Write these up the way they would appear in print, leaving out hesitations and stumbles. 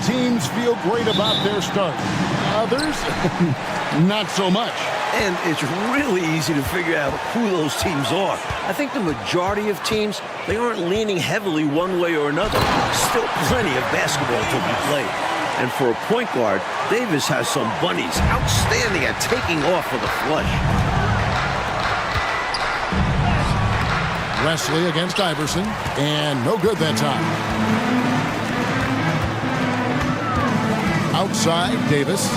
teams feel great about their start. Others, not so much. And it's really easy to figure out who those teams are. I think the majority of teams, they aren't leaning heavily one way or another. Still plenty of basketball to be played. And for a point guard, Davis has some bunnies. Outstanding at taking off for the flush. Wesley against Iverson, and no good that time. Outside, Davis.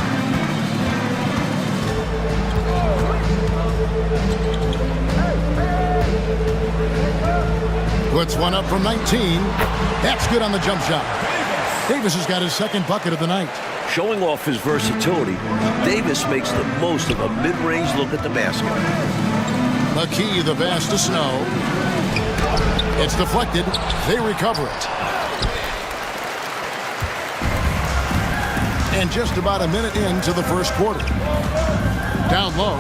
Puts one up from 19. That's good on the jump shot. Davis has got his second bucket of the night. Showing off his versatility, Davis makes the most of a mid-range look at the basket. McKee, the pass to Snow. It's deflected. They recover it. And just about a minute into the first quarter. Down low.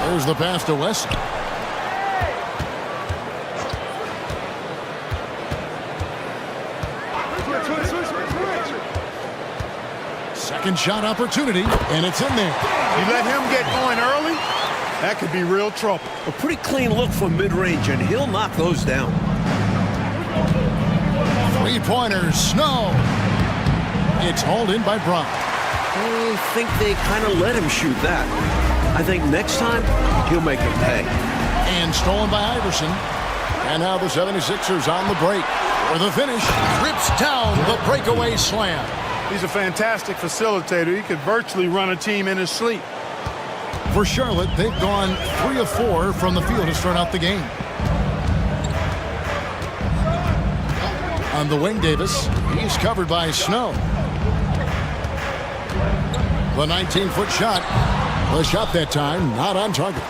There's the pass to Wesley. Second shot opportunity, and it's in there. You let him get going early, that could be real trouble. A pretty clean look for mid-range, and he'll knock those down. Three-pointers, Snow. It's hauled in by Brown. I think they kind of let him shoot that. I think next time, he'll make him pay. And stolen by Iverson. And now the 76ers on the break. For the finish, rips down the breakaway slam. He's a fantastic facilitator. He could virtually run a team in his sleep. For Charlotte, they've gone 3 of 4 from the field to start out the game. On the wing, Davis. He's covered by Snow. The 19-foot shot was shot that time, not on target.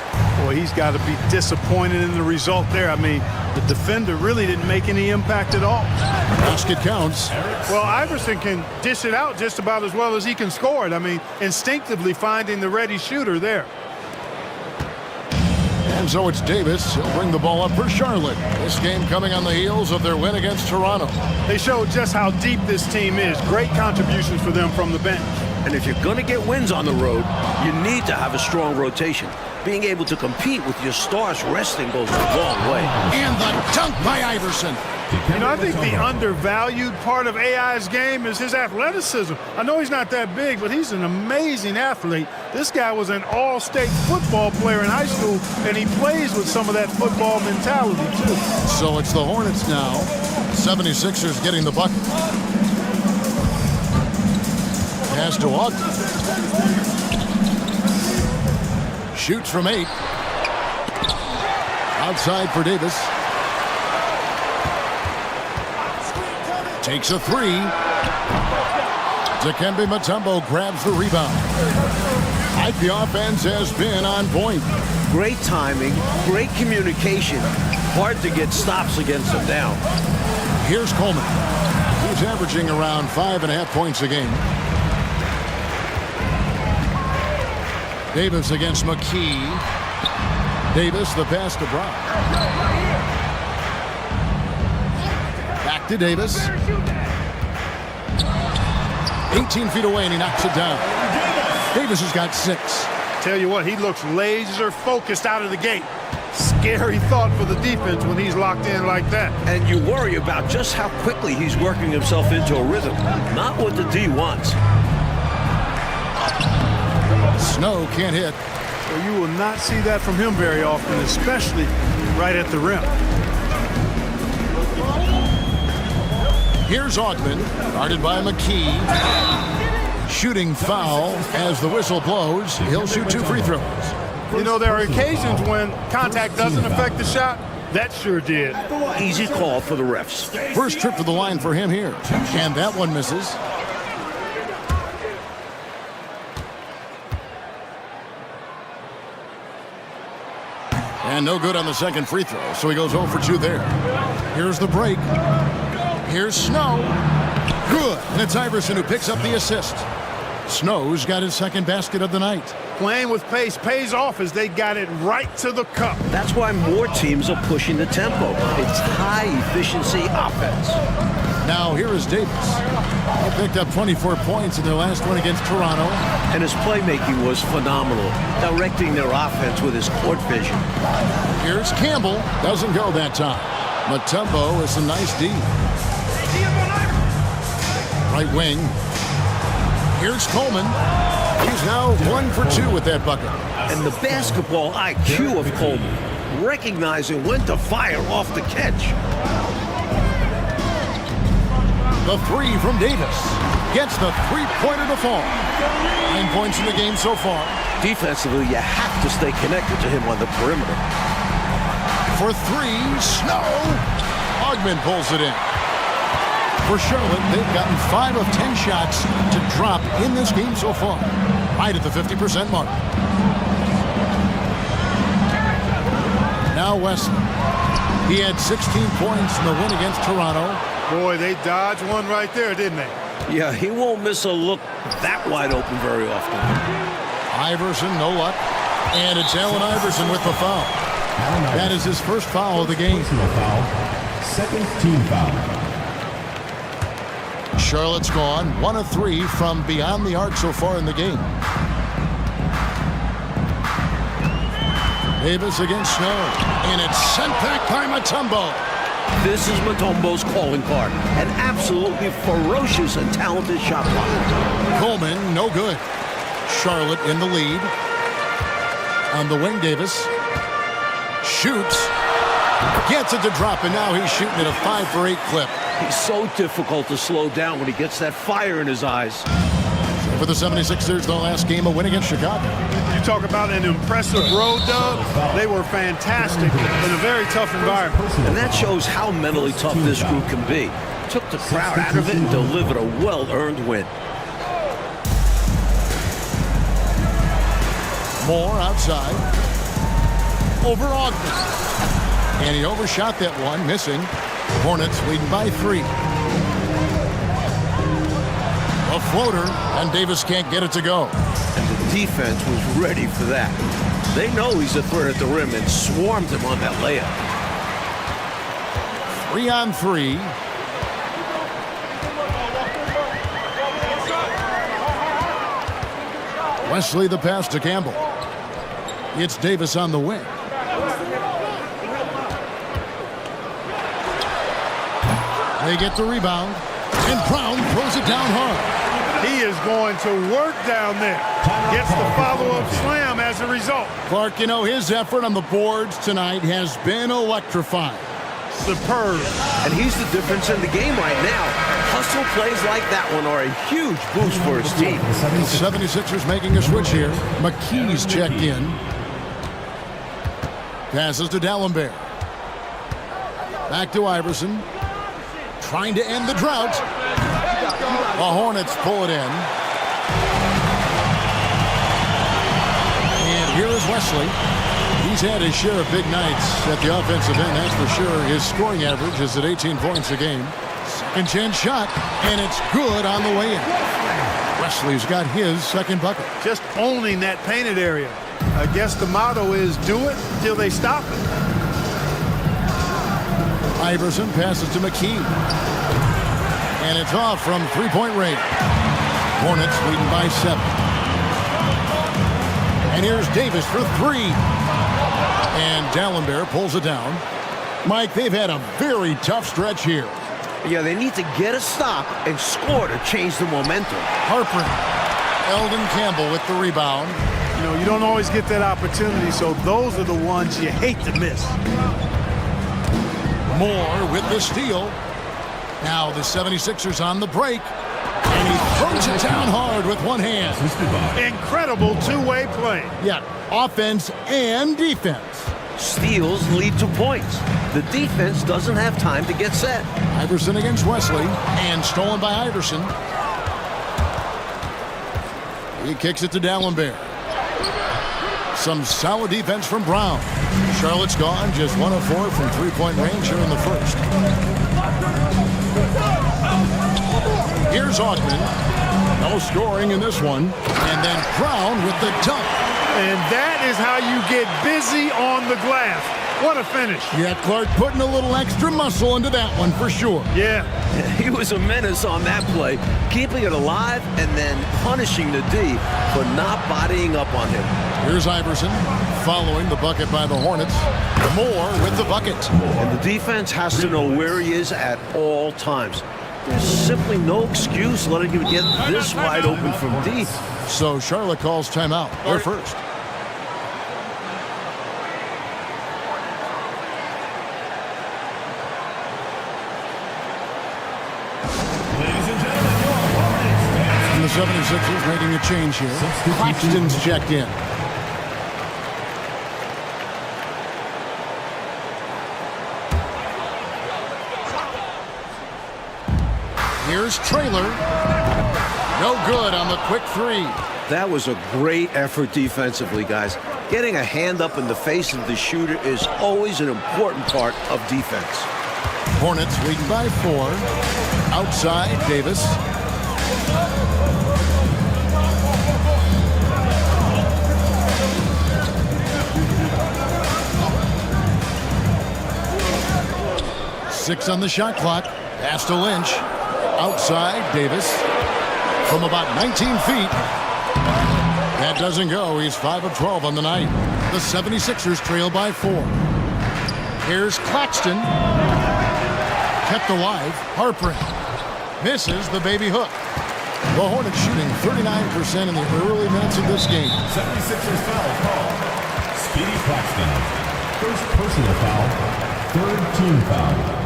Boy, he's got to be disappointed in the result there. I mean, the defender really didn't make any impact at all. Basket counts. Well, Iverson can dish it out just about as well as he can score it. I mean, instinctively finding the ready shooter there. And so it's Davis. He'll bring the ball up for Charlotte. This game coming on the heels of their win against Toronto. They showed just how deep this team is. Great contributions for them from the bench. And if you're going to get wins on the road, you need to have a strong rotation. Being able to compete with your stars resting goes a long way. And the dunk by Iverson. You know, I think the undervalued part of AI's game is his athleticism. I know he's not that big, but he's an amazing athlete. This guy was an all-state football player in high school, and he plays with some of that football mentality, too. So it's the Hornets now. 76ers getting the bucket. Pass to Ogden. Shoots from 8. Outside for Davis. Takes a 3. Dikembe Mutombo grabs the rebound. Like the offense has been on point. Great timing, great communication. Hard to get stops against him down. Here's Coleman. He's averaging around 5.5 points a game. Davis against McKee. Davis, the pass to Brown. Back to Davis. 18 feet away, and he knocks it down. Davis has got 6. Tell you what, he looks laser focused out of the gate. Scary thought for the defense when he's locked in like that. And you worry about just how quickly he's working himself into a rhythm. Not what the D wants. Snow can't hit. Well, you will not see that from him very often, especially right at the rim. Here's Ogden, guarded by McKee. Shooting foul as the whistle blows. He'll shoot 2 free throws. You know, there are occasions when contact doesn't affect the shot. That sure did. Easy call for the refs. First trip to the line for him here. And that one misses. And no good on the second free throw, so he goes 0 for 2 there. Here's the break. Here's Snow. Good. And it's Iverson who picks up the assist. Snow's got his second basket of the night. Playing with pace pays off as they got it right to the cup. That's why more teams are pushing the tempo. It's high-efficiency offense. Now here is Davis. He picked up 24 points in their last one against Toronto. And his playmaking was phenomenal, directing their offense with his court vision. Here's Campbell. Doesn't go that time. Mutombo is a nice D. Right wing. Here's Coleman. He's now 1 for 2 with that bucket. And the basketball IQ of Coleman, recognizing when to fire off the catch. The three from Davis. Gets the three-pointer to fall. 9 points in the game so far. Defensively, you have to stay connected to him on the perimeter. For three, Snow. Ogman pulls it in. For Charlotte, they've gotten 5 of 10 shots to drop in this game so far. Right at the 50% mark. Now Wesley. He had 16 points in the win against Toronto. Boy, they dodged one right there, didn't they? Yeah, he won't miss a look that wide open very often. Iverson, no luck. And it's Allen Iverson with the foul. That is his first foul of the game. Second team foul. Charlotte's gone 1 of 3 from beyond the arc so far in the game. Davis against Snow. And it's sent back by Mutombo. This is Mutombo's calling card. An absolutely ferocious and talented shot blocker. Coleman, no good. Charlotte in the lead. On the wing, Davis. Shoots. Gets it to drop, and now he's shooting at a 5 for 8 clip. He's so difficult to slow down when he gets that fire in his eyes. For the 76ers, their last game, a win against Chicago. You talk about an impressive road dub. They were fantastic in a very tough environment. And that shows how mentally tough this group can be. Took the crowd out of it and delivered a well-earned win. Moore outside. Over Ogden. And he overshot that one, missing. Hornets leading by 3. A floater, and Davis can't get it to go. And the defense was ready for that. They know he's a threat at the rim and swarmed him on that layup. 3 on 3. Wesley the pass to Campbell. It's Davis on the wing. They get the rebound, and Brown throws it down hard. He is going to work down there. Gets the follow-up slam as a result. Clark, you know, his effort on the boards tonight has been electrifying. Superb. And he's the difference in the game right now. Hustle plays like that one are a huge boost for his team. The 76ers making a switch here. McKee's checked in. Passes to D'Alembert. Back to Iverson. Trying to end the drought. The Hornets pull it in. And here is Wesley. He's had his share of big nights at the offensive end, that's for sure. His scoring average is at 18 points a game. Second chance shot, and it's good on the way in. Wesley's got his second bucket. Just owning that painted area. I guess the motto is do it till they stop it. Iverson passes to McKee. And it's off from three-point range. Hornets leading by 7. And here's Davis for 3. And D'Alembert pulls it down. Mike, they've had a very tough stretch here. Yeah, they need to get a stop and score to change the momentum. Harper. Eldon Campbell with the rebound. You know, you don't always get that opportunity, so those are the ones you hate to miss. Moore with the steal. Now the 76ers on the break. And he throws it down hard with one hand. Incredible two-way play. Yeah, offense and defense. Steals lead to points. The defense doesn't have time to get set. Iverson against Wesley. And stolen by Iverson. He kicks it to D'Alembert. Some solid defense from Brown. Charlotte's gone just 1 of 4 from three-point range here in the first. Here's Ogden. No scoring in this one. And then Brown with the dunk. And that is how you get busy on the glass. What a finish. Yeah, Clark putting a little extra muscle into that one for sure. Yeah. He was a menace on that play, keeping it alive and then punishing the D for not bodying up on him. Here's Iverson following the bucket by the Hornets. Moore with the bucket. And the defense has to know where he is at all times. There's simply no excuse letting him get this wide open from deep. So Charlotte calls timeout. They're first. And the 76ers making a change here. Claxton's checked in. Here's Trailer. No good on the quick three. That was a great effort defensively, guys. Getting a hand up in the face of the shooter is always an important part of defense. Hornets leading by 4. Outside, Davis. Six on the shot clock. Pass to Lynch. Outside, Davis. From about 19 feet. That doesn't go. He's 5 of 12 on the night. The 76ers trail by 4. Here's Claxton. Kept alive. Harper misses the baby hook. The Hornets shooting 39% in the early minutes of this game. 76ers foul call. Speedy Claxton. First personal foul. Third team foul.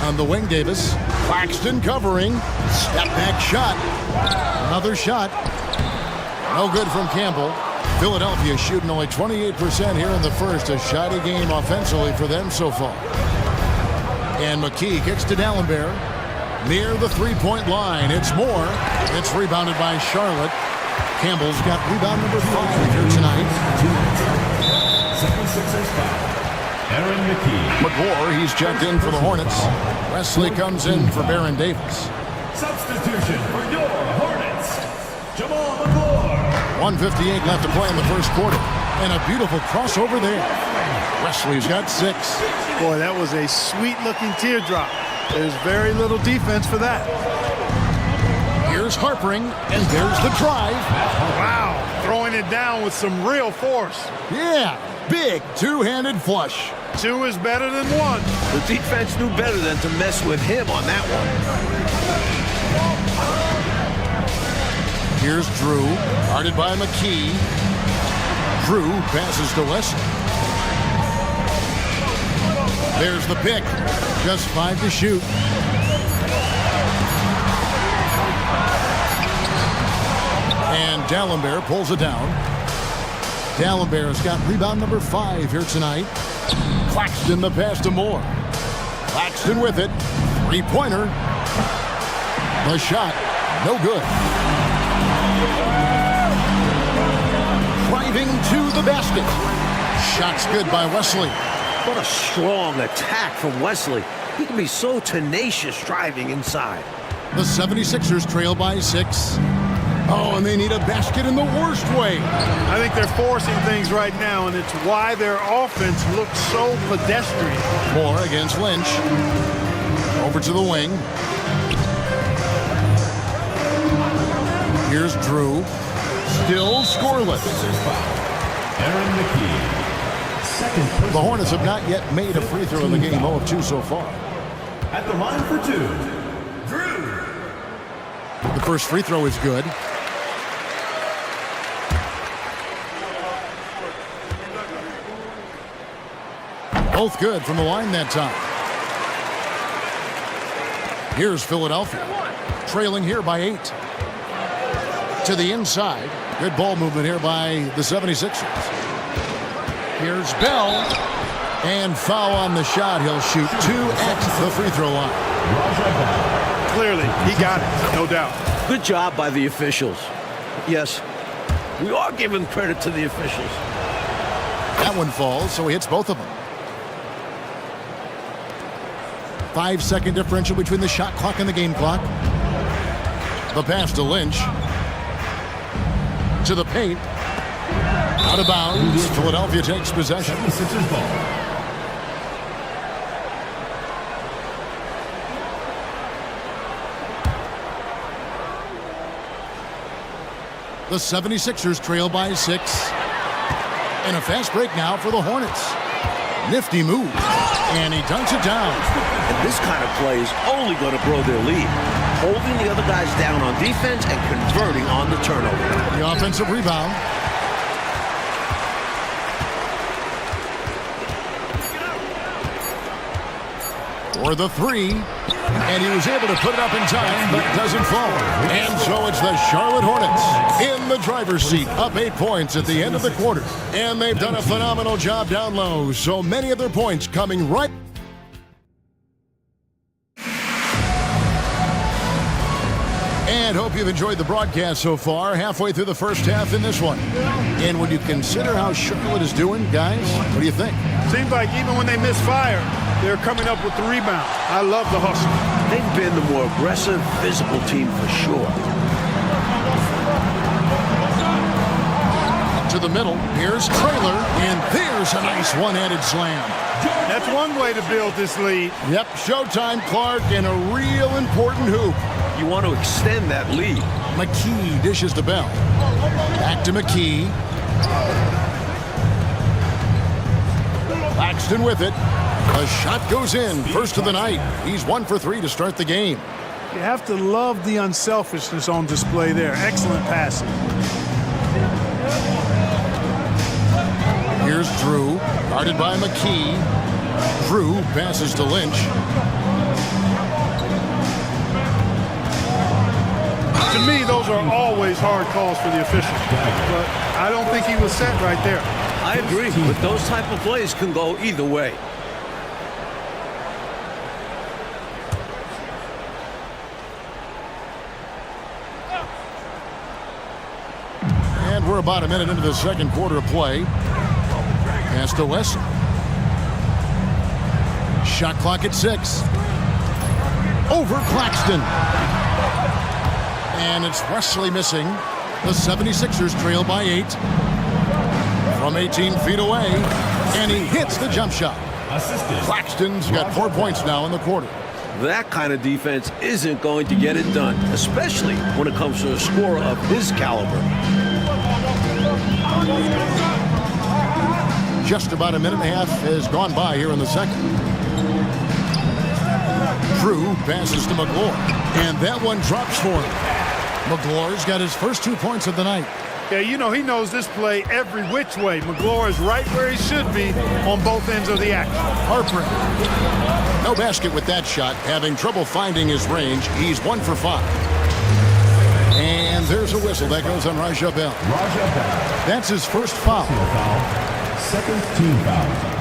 On the wing, Davis. Claxton covering. Step back shot. Another shot. No good from Campbell. Philadelphia shooting only 28% here in the first. A shoddy game offensively for them so far. And McKee kicks to D'Alembert. Near the three-point line. It's Moore. It's rebounded by Charlotte. Campbell's got rebound number 5 here tonight. 76ers foul. Aaron McKee. McGuire, he's checked in for the Hornets. Wesley comes in for Baron Davis. Substitution for your Hornets. Jamal McGuire. 1:58 left to play in the first quarter. And a beautiful crossover there. Wesley's got 6. Boy, that was a sweet-looking teardrop. There's very little defense for that. Here's Harpering, and there's the drive. Wow, throwing it down with some real force. Yeah, big two-handed flush. 2 is better than 1. The defense knew better than to mess with him on that one. Here's Drew, guarded by McKee. Drew passes to Wesley. There's the pick. Just 5 to shoot. And D'Alembert pulls it down. D'Alembert's got rebound number 5 here tonight. Claxton the pass to Moore. Claxton with it. Three-pointer. The shot. No good. Driving to the basket. Shot's good by Wesley. What a strong attack from Wesley. He can be so tenacious driving inside. The 76ers trail by 6. Oh, and they need a basket in the worst way. I think they're forcing things right now, and it's why their offense looks so pedestrian. Moore against Lynch. Over to the wing. Here's Drew. Still scoreless. Aaron McKee. Second personal The Hornets have not yet made a free throw in the game. 0 of 2 so far. At the line for 2. Drew. The first free throw is good. Both good from the line that time. Here's Philadelphia. Trailing here by 8. To the inside. Good ball movement here by the 76ers. Here's Bell. And foul on the shot. He'll shoot 2 at the free throw line. Clearly, he got it, no doubt. Good job by the officials. Yes, we are giving credit to the officials. That one falls, so he hits both of them. 5-second differential between the shot clock and the game clock. The pass to Lynch. To the paint. Out of bounds. Philadelphia takes possession. 76ers ball. The 76ers trail by 6. And a fast break now for the Hornets. Nifty move. And he dunks it down. And this kind of play is only going to grow their lead. Holding the other guys down on defense and converting on the turnover. The offensive rebound. For the 3. And he was able to put it up in time, but doesn't fall. And so it's the Charlotte Hornets in the driver's seat, up 8 points at the end of the quarter. And they've done a phenomenal job down low. So many of their points coming right. And hope you've enjoyed the broadcast so far. Halfway through the first half in this one. And when you consider how Charlotte is doing, guys, what do you think? Seems like even when they miss fire, they're coming up with the rebound. I love the hustle. They've been the more aggressive, physical team for sure. To the middle, here's Trailer, and there's a nice one-handed slam. That's one way to build this lead. Yep, showtime, Clark, and a real important hoop. You want to extend that lead. McKee dishes to Bell. Back to McKee. Claxton with it. A shot goes in, first of the night. He's 1 for 3 to start the game. You have to love the unselfishness on display there. Excellent passing. Here's Drew, guarded by McKee. Drew passes to Lynch. To me, those are always hard calls for the official. But I don't think he was set right there. I agree, but those type of plays can go either way. And we're about a minute into the second quarter of play. Pass to Wesley. Shot clock at 6. Over Claxton. And it's Wesley missing. The 76ers trail by 8. From 18 feet away. And he hits the jump shot. Claxton's got 4 points now in the quarter. That kind of defense isn't going to get it done, especially when it comes to a scorer of his caliber. Just about a minute and a half has gone by here in the second. Drew passes to McGlure, and that one drops for him. McGlure's got his first 2 points of the night. Yeah, you know, he knows this play every which way. McGlure is right where he should be on both ends of the action. Harper. No basket with that shot, having trouble finding his range. He's 1 for 5. And there's a whistle that goes on Raja Bell. That's his first foul. Second team foul.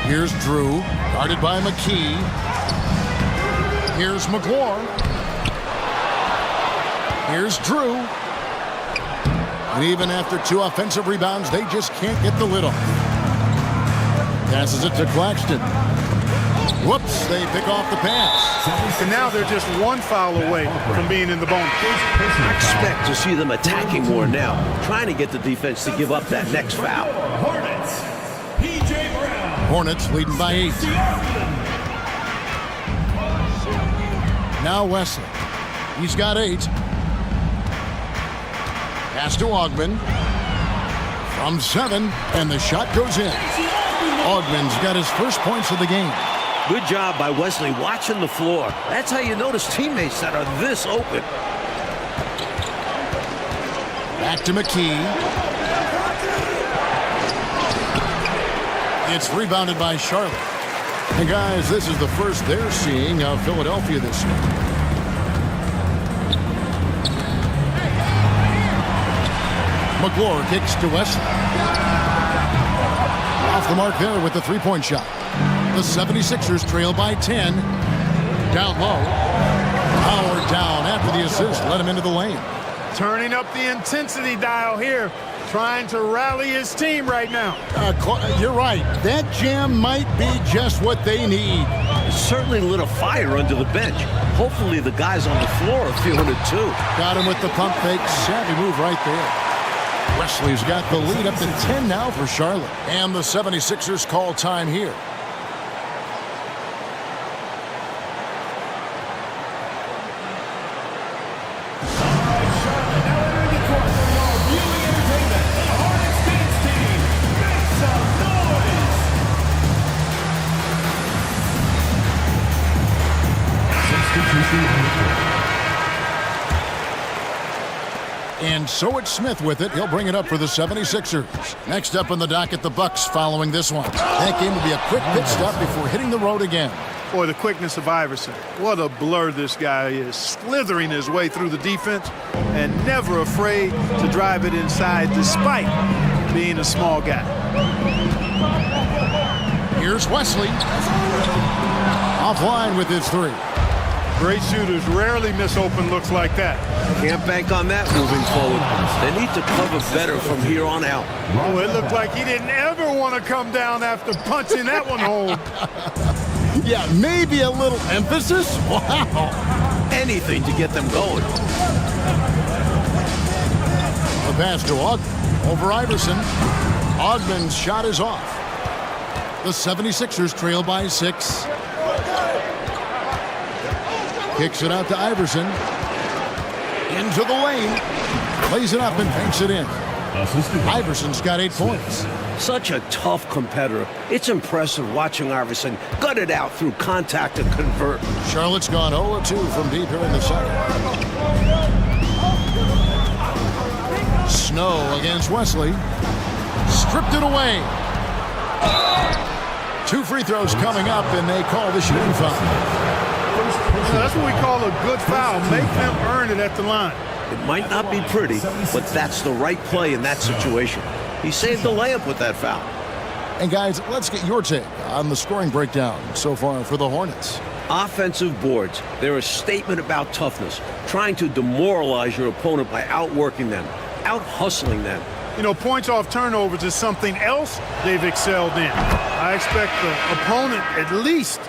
Here's Drew, guarded by McKee. Here's McGlure. Here's Drew. And even after 2 offensive rebounds, they just can't get the lid off. Passes it to Claxton. Whoops, they pick off the pass. And now they're just 1 foul away from being in the bonus. I expect to see them attacking more now, trying to get the defense to give up that next foul. Hornets. P.J. Brown. Hornets leading by 8. Now Wesley. He's got 8. Pass to Augman. From 7, and the shot goes in. Augman's got his first points of the game. Good job by Wesley watching the floor. That's how you notice teammates that are this open. Back to McKee. It's rebounded by Charlotte. And guys, this is the first they're seeing of Philadelphia this year. McGlure kicks to Wesley. Off the mark there with the three-point shot. The 76ers trail by 10. Down low. Howard down after the assist. Let him into the lane. turning up the intensity dial here, trying to rally his team right now. You're right. That jam might be just what they need. It certainly lit a fire under the bench. Hopefully the guys on the floor are feeling it too. Got him with the pump fake. Savvy move right there. Wesley's got the lead up to 10 now for Charlotte. And the 76ers call time here. And so it's Smith with it. He'll bring it up for the 76ers. Next up in the docket, the Bucks following this one. That game will be a quick pit stop before hitting the road again. Boy, the quickness of Iverson. What a blur this guy is. Slithering his way through the defense and never afraid to drive it inside despite being a small guy. Here's Wesley. Offline with his three. Great shooters rarely miss open looks like that. Can't bank on that moving forward. They need to cover better from here on out. Oh, it looked like he didn't ever want to come down after punching that one home. Yeah, maybe a little emphasis. Wow. Anything to get them going. The pass to Ogden over Iverson. Ogden's shot is off. The 76ers trail by 6. Kicks it out to Iverson. Into the lane. Lays it up and banks it in. Iverson's got 8 points. Such a tough competitor. It's impressive watching Iverson gut it out through contact and convert. Charlotte's gone 0-2 from deep here in the second. Snow against Wesley. Stripped it away. 2 free throws coming up, and they call the shooting foul. That's what we call a good foul. Make them earn it at the line. It might not be pretty, but that's the right play in that situation. He saved the layup with that foul. And guys, let's get your take on the scoring breakdown so far for the Hornets. Offensive boards. They're a statement about toughness, trying to demoralize your opponent by outworking them, out-hustling them. You know, points off turnovers is something else they've excelled in. I expect the opponent at least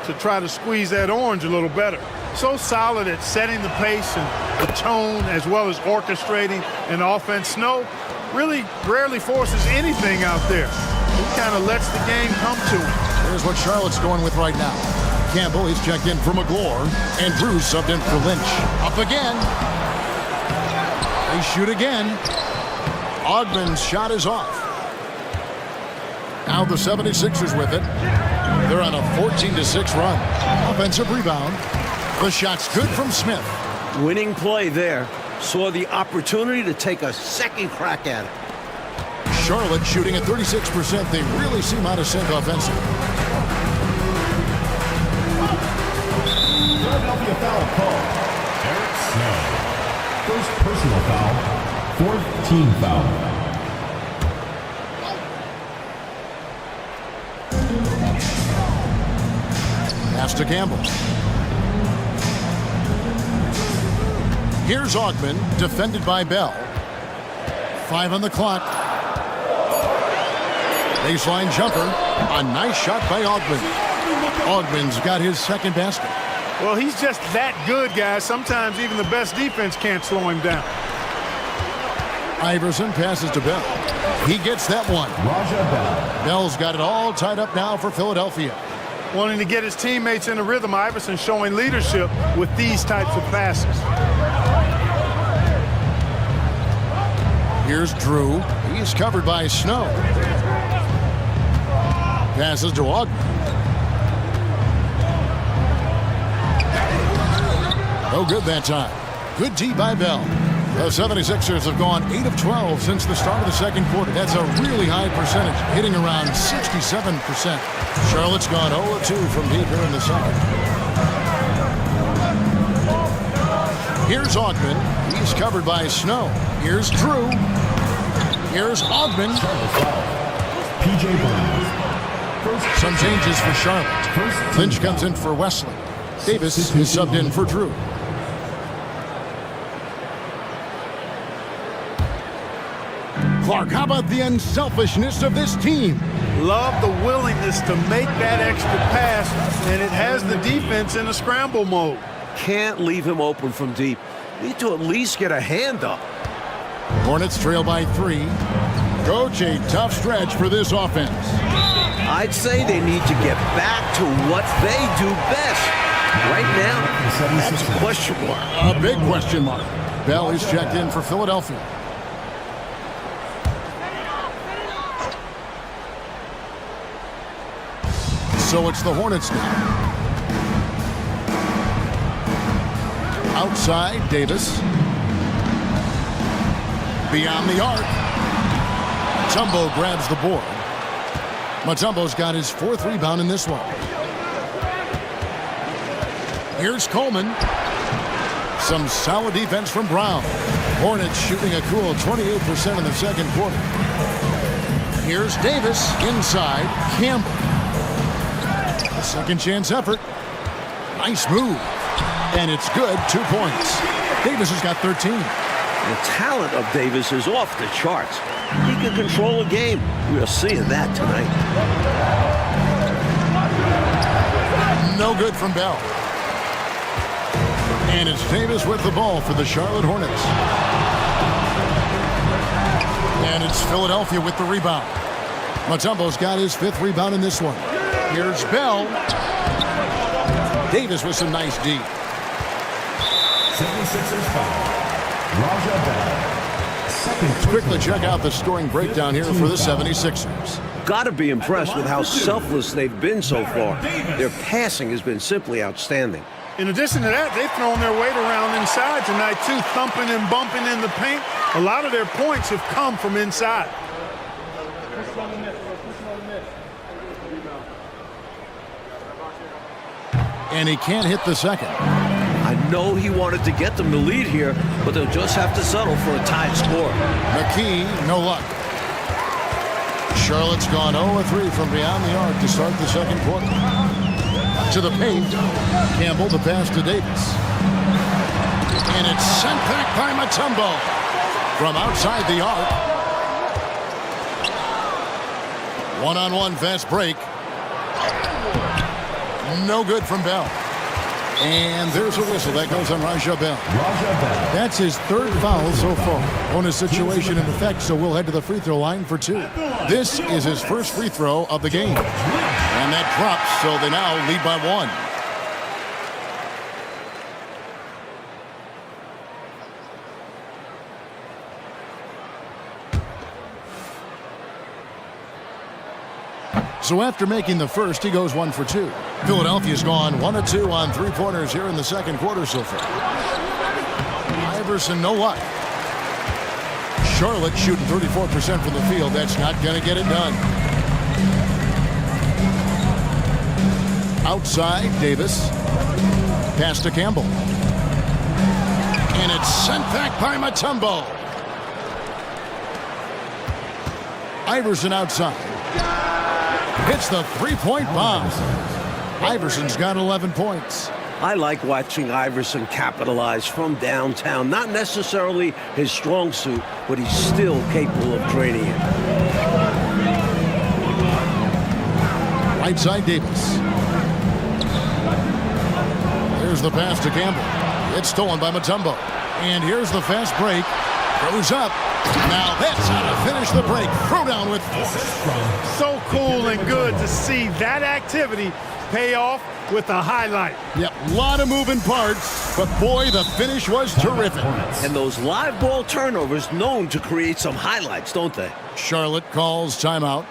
to try to squeeze that orange a little better. So solid at setting the pace and the tone as well as orchestrating an offense. Snow really rarely forces anything out there. He kind of lets the game come to him. Here's what Charlotte's going with right now. Campbell, he's checked in for McGlure, and Drew subbed in for Lynch. Up again. They shoot again. Ogden's shot is off. Now the 76ers with it. They're on a 14-6 run. Offensive rebound. The shot's good from Smith. Winning play there. Saw the opportunity to take a second crack at it. Charlotte shooting at 36%. They really seem out of sync offensively. Philadelphia foul call. Eric Snow. First personal foul. Fourth team foul. Pass to Campbell. Here's Ogden, defended by Bell. 5 on the clock. Baseline jumper. A nice shot by Ogden. Ogden's got his second basket. Well, he's just that good, guys. Sometimes even the best defense can't slow him down. Iverson passes to Bell. He gets that one. Raja Bell. Bell's got it all tied up now for Philadelphia. Wanting to get his teammates in a rhythm, Iverson showing leadership with these types of passes. Here's Drew. He's covered by Snow. Passes to Ogden. No good that time. Good D by Bell. The 76ers have gone 8 of 12 since the start of the second quarter. That's a really high percentage, hitting around 67%. Charlotte's gone 0 of 2 from deep here in the second. Here's Ogden. He's covered by Snow. Here's Drew. Here's Ogden. P.J. Brown. Some changes for Charlotte. Lynch comes in for Wesley. Davis is subbed in for Drew. Clark, how about the unselfishness of this team? Love the willingness to make that extra pass, and it has the defense in a scramble mode. Can't leave him open from deep. Need to at least get a hand up. Hornets trail by 3. Coach, a tough stretch for this offense. I'd say they need to get back to what they do best. Right now, that's a question mark. A big question mark. Bell is checked in for Philadelphia. So it's the Hornets now. Outside, Davis. Beyond the arc. Mutombo grabs the board. Mutombo's got his 4th rebound in this one. Here's Coleman. Some solid defense from Brown. Hornets shooting a cool 28% in the second quarter. Here's Davis inside. Campbell. A second chance effort. Nice move. And it's good. 2 points. Davis has got 13. The talent of Davis is off the charts. He can control a game. We're seeing that tonight. No good from Bell. And it's Davis with the ball for the Charlotte Hornets. And it's Philadelphia with the rebound. Mutombo's got his 5th rebound in this one. Here's Bell. Davis with some nice D. 76ers foul. Raja Bell. Quickly check out the scoring breakdown here for the 76ers. Got to be impressed with how selfless they've been so far. Their passing has been simply outstanding. In addition to that, they've thrown their weight around inside tonight, too, thumping and bumping in the paint. A lot of their points have come from inside. And he can't hit the second. I know he wanted to get them the lead here, but they'll just have to settle for a tied score. McKee, no luck. Charlotte's gone 0-3 from beyond the arc to start the second quarter. To the paint. Campbell, the pass to Davis. And it's sent back by Mutombo. From outside the arc. One-on-one fast break. No good from Bell. And there's a whistle that goes on Raja Bell. That's his 3rd foul so far. On a situation in effect, so we'll head to the free throw line for 2. This is his 1st free throw of the game. And that drops, so they now lead by 1. So after making the 1st, he goes 1 for 2. Philadelphia's gone 1 of 2 on 3-pointers here in the second quarter so far. Iverson, no luck. Charlotte shooting 34% from the field. That's not going to get it done. Outside, Davis. Pass to Campbell. And it's sent back by Mutombo. Iverson outside. Hits the 3-point bomb. Iverson's got 11 points. I like watching Iverson capitalize from downtown. Not necessarily his strong suit, but he's still capable of draining it. Right side, Davis. There's the pass to Campbell. It's stolen by Mutombo. And here's the fast break. Goes up. Now that's how to finish the break. Throw down with force. So cool and good to see that activity pay off with a highlight. Yep, a lot of moving parts, but boy, the finish was terrific. And those live ball turnovers known to create some highlights, don't they? Charlotte calls timeout.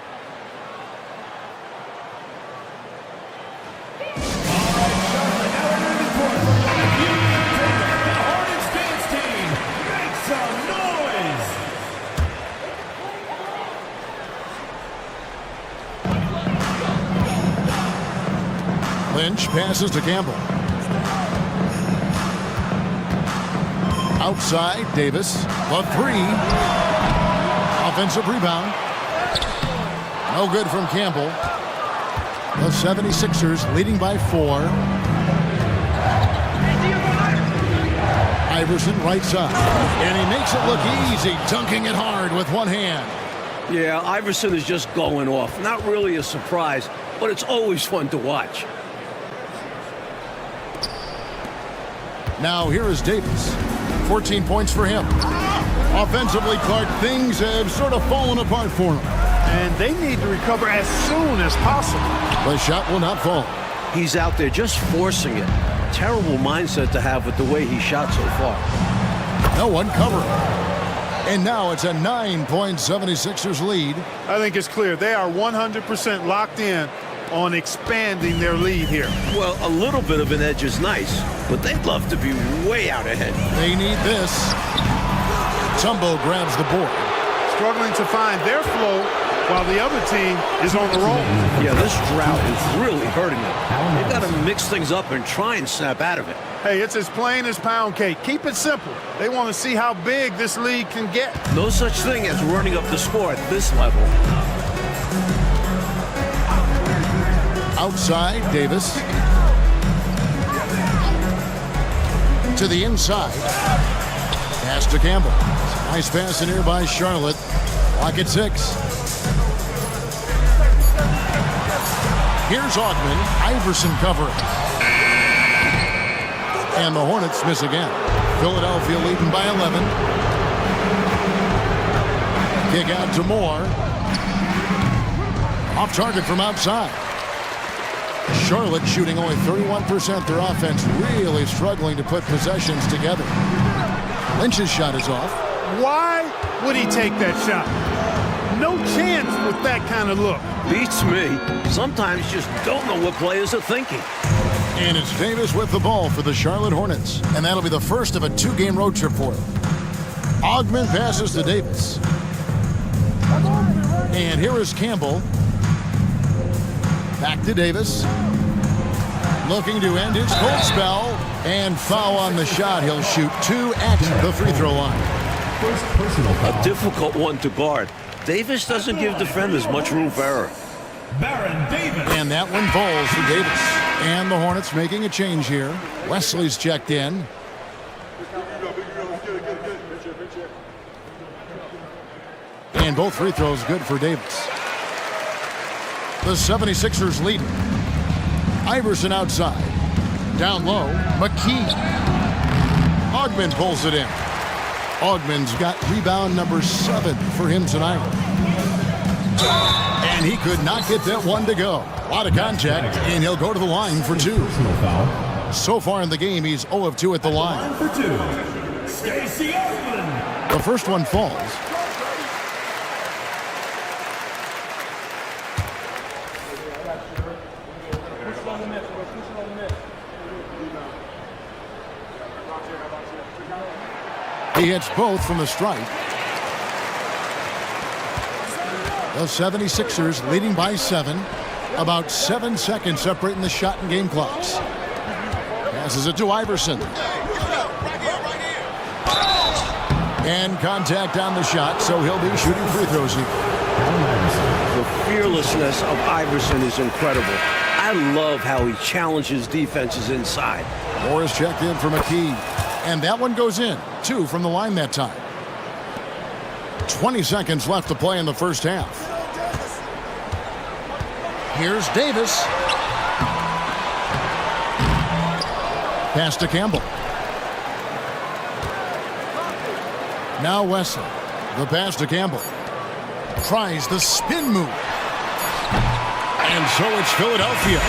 Lynch passes to Campbell. Outside, Davis. The 3. Offensive rebound. No good from Campbell. The 76ers leading by 4. Iverson right side. And he makes it look easy, dunking it hard with one hand. Yeah, Iverson is just going off. Not really a surprise, but it's always fun to watch. Now here is Davis. 14 points for him. Offensively, Clark, things have sort of fallen apart for him. And they need to recover as soon as possible. The shot will not fall. He's out there just forcing it. Terrible mindset to have with the way he shot so far. No one covering. And now it's a 9-point 76ers lead. I think it's clear they are 100% locked in on expanding their lead here. Well, a little bit of an edge is nice, but they'd love to be way out ahead. They need this. Tumbo grabs the board. Struggling to find their flow while the other team is on the roll. Yeah, this drought is really hurting them. They've got to mix things up and try and snap out of it. Hey, it's as plain as pound cake. Keep it simple. They want to see how big this lead can get. No such thing as running up the score at this level. Outside, Davis. To the inside. Pass to Campbell. Nice pass in here by Charlotte. Clock at 6. Here's Augman. Iverson covering. And the Hornets miss again. Philadelphia leading by 11. Kick out to Moore. Off target from outside. Charlotte shooting only 31%. Their offense really struggling to put possessions together. Lynch's shot is off. Why would he take that shot? No chance with that kind of look. Beats me. Sometimes you just don't know what players are thinking. And it's Davis with the ball for the Charlotte Hornets. And that'll be the first of a 2-game road trip for him. Augman passes to Davis. And here is Campbell. Back to Davis. Looking to end his cold spell. And foul on the shot. He'll shoot 2 at the free throw line. First personal foul. A difficult one to guard. Davis doesn't give defenders much room for error. Baron Davis. And that one falls for Davis. And the Hornets making a change here. Wesley's checked in. And both free throws good for Davis. The 76ers lead. Iverson outside. Down low, McKee. Augman pulls it in. Augman's got rebound number 7 for him tonight. And he could not get that one to go. A lot of contact, and he'll go to the line for 2. Personal foul. So far in the game, he's 0 of 2 at the line. For 2. Stacey Augman. The first one falls. He hits both from the stripe. The 76ers leading by 7. About 7 seconds separating the shot and game clocks. Passes it to Iverson. And contact on the shot, so he'll be shooting free throws here. The fearlessness of Iverson is incredible. I love how he challenges defenses inside. Morris checked in for McKee. And that one goes in. 2 from the line that time. 20 seconds left to play in the first half. Here's Davis. Pass to Campbell. Now Wesley. The pass to Campbell. Tries the spin move. And so it's Philadelphia.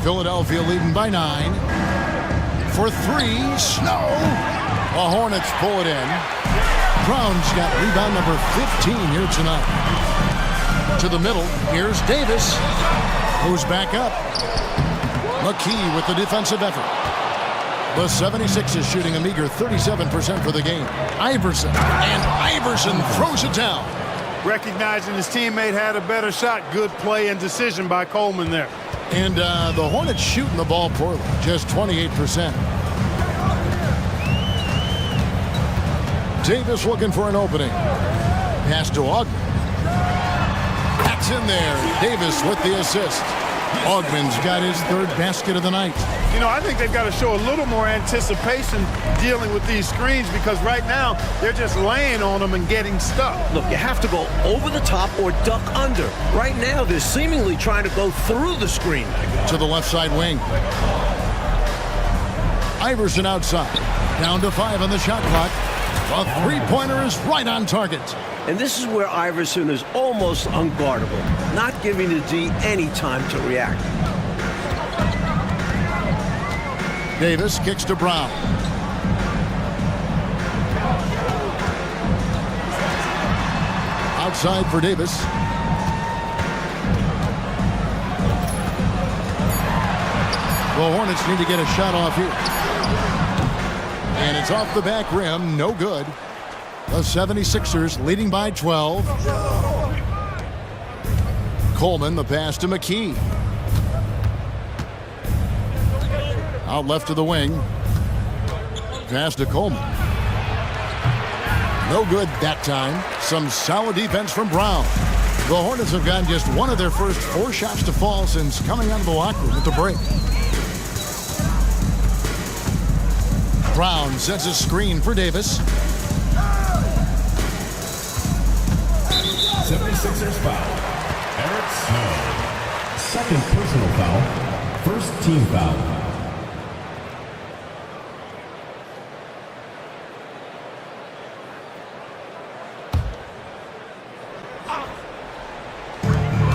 Philadelphia leading by 9. For 3, Snow. The Hornets pull it in. Brown's got rebound number 15 here tonight. To the middle, here's Davis. Goes back up. McKee with the defensive effort. The 76ers shooting a meager 37% for the game. Iverson, and Iverson throws it down. Recognizing his teammate had a better shot. Good play and decision by Coleman there. And the Hornets shooting the ball poorly, just 28%. Davis looking for an opening. Pass to Augman. That's in there. Davis with the assist. Ogman's got his third basket of the night. You know, I think they've got to show a little more anticipation dealing with these screens because right now they're just laying on them and getting stuck. Look, you have to go over the top or duck under. Right now, they're seemingly trying to go through the screen. To the left side wing. Iverson outside. Down to 5 on the shot clock. The three-pointer is right on target. And this is where Iverson is almost unguardable, not giving the D any time to react. Davis kicks to Brown. Outside for Davis. The Hornets need to get a shot off here. And it's off the back rim, no good. The 76ers leading by 12. Coleman, the pass to McKee. Out left to the wing. Pass to Coleman. No good that time. Some solid defense from Brown. The Hornets have gotten just one of their first 4 shots to fall since coming out of the locker room at the break. Brown sets a screen for Davis. 76ers foul. Eric Snow. Second personal foul. First team foul.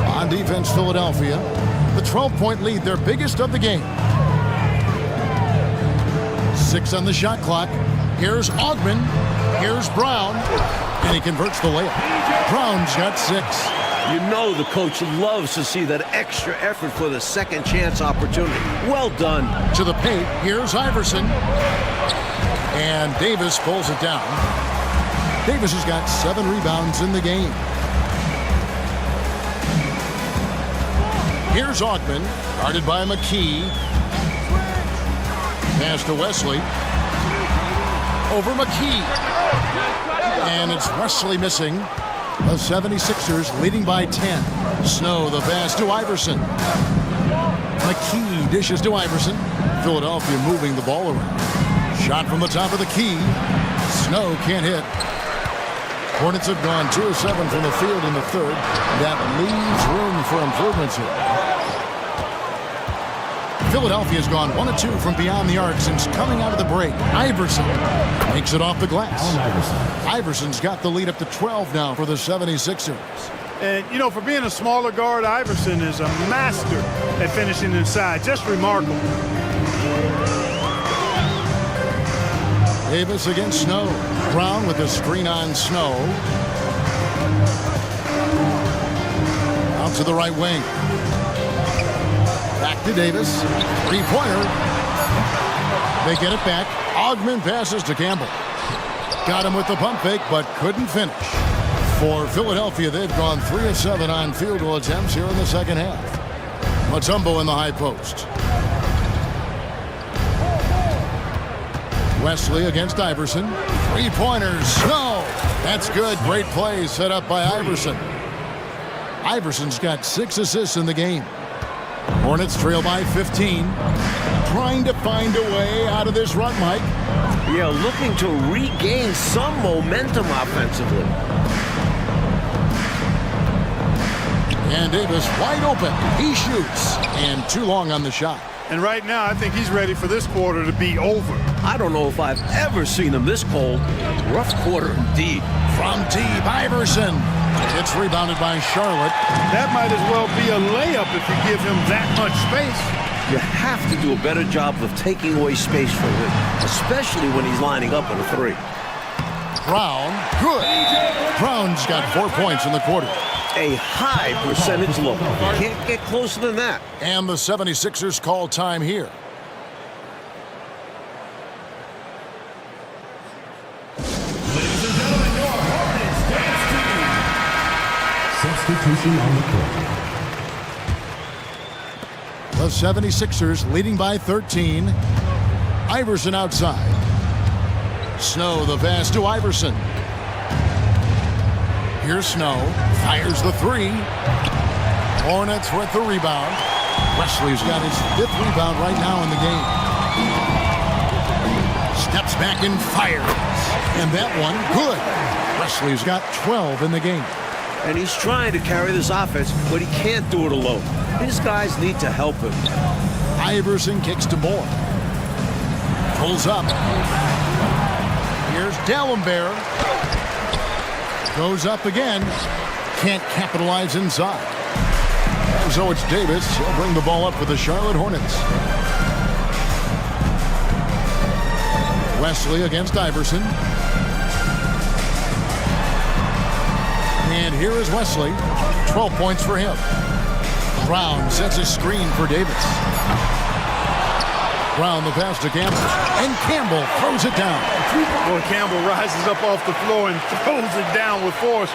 On defense, Philadelphia. The 12-point lead, their biggest of the game. 6 on the shot clock. Here's Ogman. Here's Brown. And he converts the layup. Brown's got 6. You know the coach loves to see that extra effort for the second chance opportunity. Well done. To the paint. Here's Iverson. And Davis pulls it down. Davis has got 7 rebounds in the game. Here's Ogman, guarded by McKee. Pass to Wesley. Over McKee. And it's Wesley missing. The 76ers leading by 10. Snow, the pass to Iverson. McKee dishes to Iverson. Philadelphia moving the ball around. Shot from the top of the key. Snow can't hit. Hornets have gone 2 of 7 from the field in the third. That leaves room for improvements here. Philadelphia has gone 1 of 2 from beyond the arc since coming out of the break. Iverson makes it off the glass. Iverson's got the lead up to 12 now for the 76ers. And, you know, for being a smaller guard, Iverson is a master at finishing inside. Just remarkable. Davis against Snow. Brown with the screen on Snow. Out to the right wing. Back to Davis. Three-pointer. They get it back. Ogman passes to Campbell. Got him with the pump fake, but couldn't finish. For Philadelphia, they've gone 3 of 7 on field goal attempts here in the second half. Mutombo in the high post. Wesley against Iverson. Three-pointers. No! That's good. Great play set up by Iverson. Iverson's got 6 assists in the game. Hornets trail by 15. Trying to find a way out of this run, Mike. Yeah, looking to regain some momentum offensively. And Davis wide open. He shoots. And too long on the shot. And right now, I think he's ready for this quarter to be over. I don't know if I've ever seen him this cold. Rough quarter indeed. From deep, Iverson. It's rebounded by Charlotte. That might as well be a layup if you give him that much space. You have to do a better job of taking away space from him, especially when he's lining up on a 3. Brown, good. Brown's got 4 points in the quarter. A high percentage look. Can't get closer than that. And the 76ers call time here. Ladies and gentlemen, your Hornets dance team. Substitution on the court. The 76ers leading by 13. Iverson outside. Snow, the pass to Iverson. Here's Snow. Fires the 3. Hornets with the rebound. Wesley's got his 5th rebound right now in the game. Steps back and fires. And that one, good. Wesley's got 12 in the game. And he's trying to carry this offense, but he can't do it alone. His guys need to help him. Iverson kicks to Moore. Pulls up. Here's D'Alembert. Goes up again. Can't capitalize inside. So it's Davis. He'll bring the ball up for the Charlotte Hornets. Wesley against Iverson. And here is Wesley. 12 points for him. Brown sets a screen for Davis. Brown the pass to Campbell. And Campbell throws it down. Boy, Campbell rises up off the floor and throws it down with force,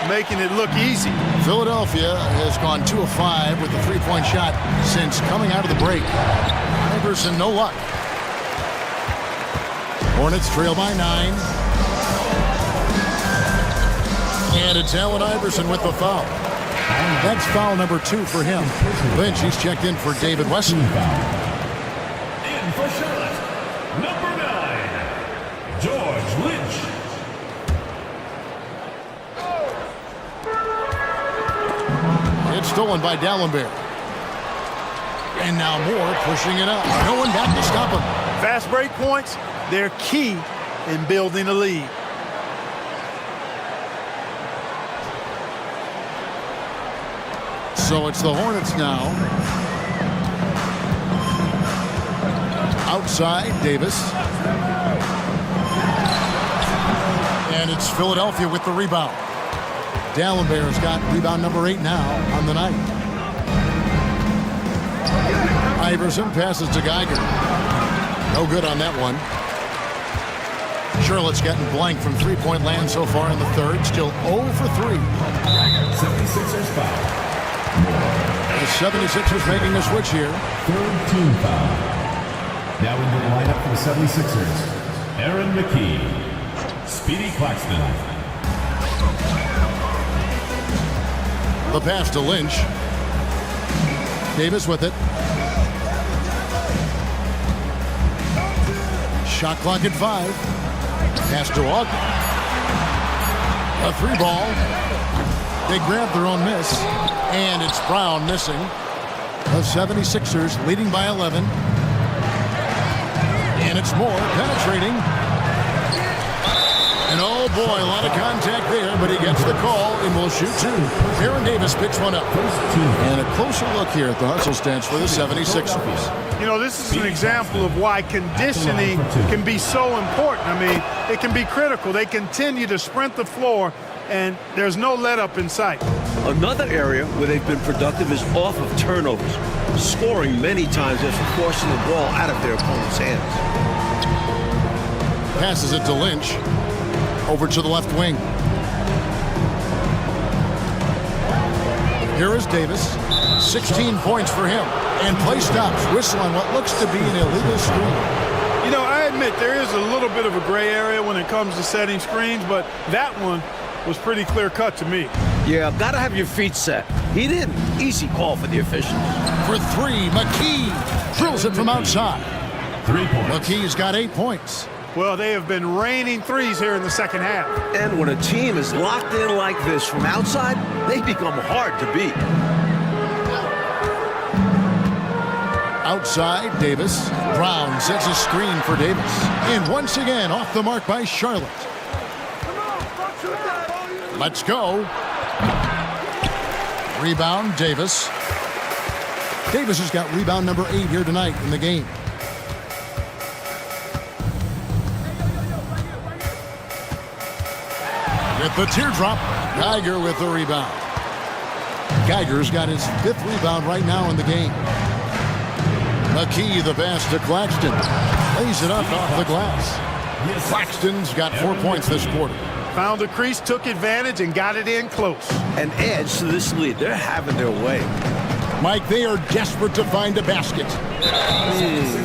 making it look easy. Philadelphia has gone 2 of 5 with the three-point shot since coming out of the break. Iverson, no luck. Hornets trail by 9. And it's Allen Iverson with the foul. That's foul number 2 for him. Lynch, he's checked in for David Wesley. In for Charlotte, number 9, George Lynch. It's stolen by D'Alembert. And now Moore pushing it up. No one back to stop him. Fast break points, they're key in building a lead. So it's the Hornets now. Outside, Davis. And it's Philadelphia with the rebound. D'Alembert's got rebound number 8 now on the night. Iverson passes to Geiger. No good on that one. Charlotte's getting blank from three-point land so far in the third. Still 0 for 3. 76ers foul. The 76ers making a switch here. Third team foul. Now into the lineup for the 76ers, Aaron McKee, Speedy Claxton. The pass to Lynch. Davis with it. Shot clock at 5. Pass to Ogden. A 3-ball. They grab their own miss. And it's Brown missing. The 76ers leading by 11. And it's Moore penetrating. And oh boy, a lot of contact there, but he gets the call and will shoot 2. Aaron Davis picks one up. And a closer look here at the hustle stance for the 76ers. You know, this is an example of why conditioning can be so important. I mean, it can be critical. They continue to sprint the floor, and there's no let-up in sight. Another area where they've been productive is off of turnovers, scoring many times after forcing the ball out of their opponent's hands. Passes it to Lynch. Over to the left wing. Here is Davis. 16 points for him. And play stops. Whistle on what looks to be an illegal screen. You know, I admit there is a little bit of a gray area when it comes to setting screens, but that one was pretty clear-cut to me. Yeah, gotta have your feet set. He didn't. Easy call for the officials. For 3, McKee drills it from outside. 3 points. McKee's got 8 points. Well, they have been raining threes here in the second half. And when a team is locked in like this from outside, they become hard to beat. Outside, Davis. Brown sets a screen for Davis. And once again, off the mark by Charlotte. Let's go. Rebound, Davis. Davis has got rebound number 8 here tonight in the game. With the teardrop, Geiger with the rebound. Geiger's got his 5th rebound right now in the game. McKee the pass to Claxton. Lays it up off the glass. Claxton's got 4 points this quarter. Found the crease, took advantage, and got it in close. An edge to this lead. They're having their way. Mike, they are desperate to find a basket.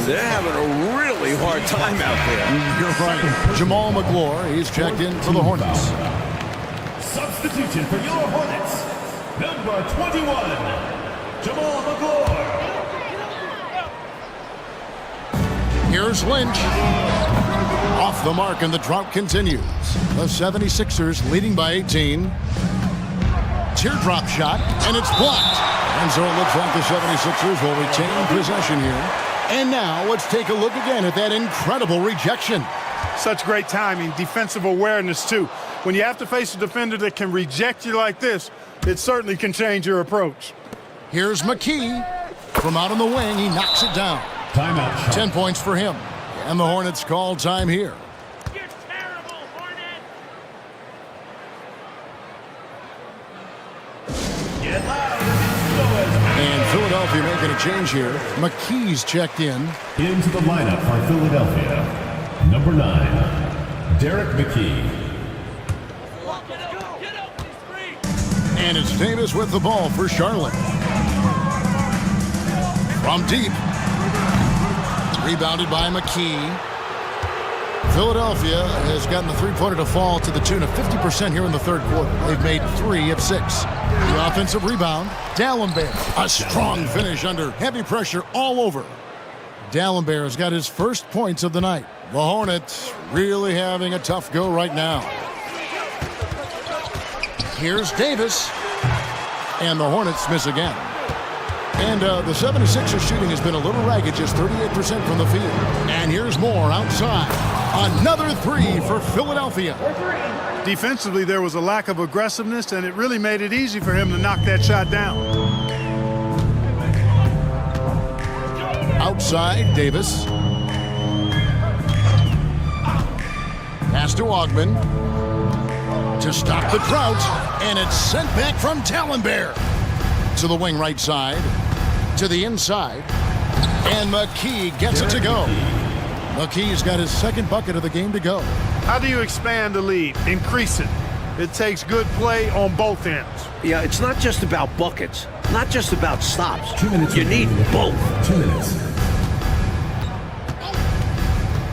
They're having a really hard time out there. You're right. Jamal McGlure, he's checked in for the Hornets. Substitution for your Hornets, number 21, Jamal McGlure. Here's Lynch. Off the mark, and the drought continues. The 76ers leading by 18. Teardrop shot, and it's blocked. And so it looks like the 76ers will retain possession here. And now let's take a look again at that incredible rejection. Such great timing, defensive awareness, too. When you have to face a defender that can reject you like this, it certainly can change your approach. Here's McKee. From out on the wing, he knocks it down. Timeout. 10 points for him. And the Hornets call time here. You're terrible, Hornets! And Philadelphia making a change here. McKee's checked in. Into the lineup for Philadelphia. Number 9, Derek McKee. And it's Davis with the ball for Charlotte. From deep. Rebounded by McKee. Philadelphia has gotten the three-pointer to fall to the tune of 50% here in the third quarter. They've made 3 of 6. The offensive rebound, Dallenberg. A strong finish under heavy pressure all over. Dallenberg has got his first points of the night. The Hornets really having a tough go right now. Here's Davis. And the Hornets miss again. And the 76ers shooting has been a little ragged, just 38% from the field. And here's more outside. Another 3 for Philadelphia. Defensively, there was a lack of aggressiveness, and it really made it easy for him to knock that shot down. Outside, Davis. Pass to Ogman. To stop the drought. And it's sent back from Dallenberg. To the wing right side. To the inside. And McKee gets it to go. McKee's got his second bucket of the game to go. How do you expand the lead? Increase it. It takes good play on both ends. Yeah, it's not just about buckets, not just about stops. 2 minutes. You need both. 2 minutes.